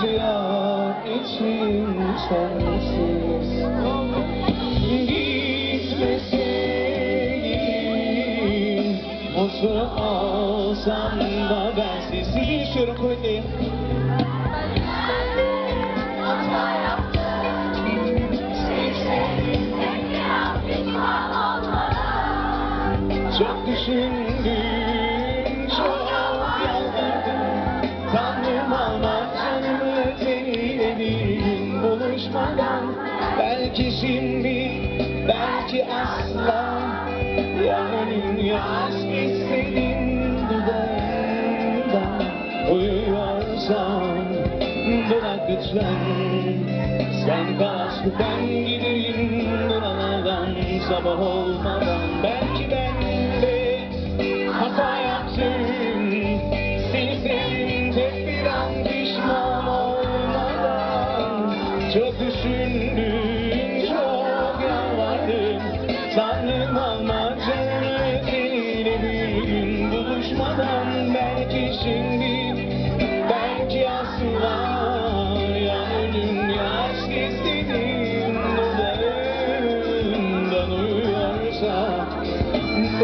acıyor içim sensiz. Gitmeseydin mutlu olsam da bensiz. Sizi istiyorum kuvvetli. Çok düşündüm, çok yalvardım. Tanrım alma canımı teyledim buluşmadan. Belki şimdi, belki asla. Ya ölüm ya aşk istedim dudağında. Uyuyorsan bırak lütfen. Sen kal aşkı ben giderim buralardan sabah olmadan.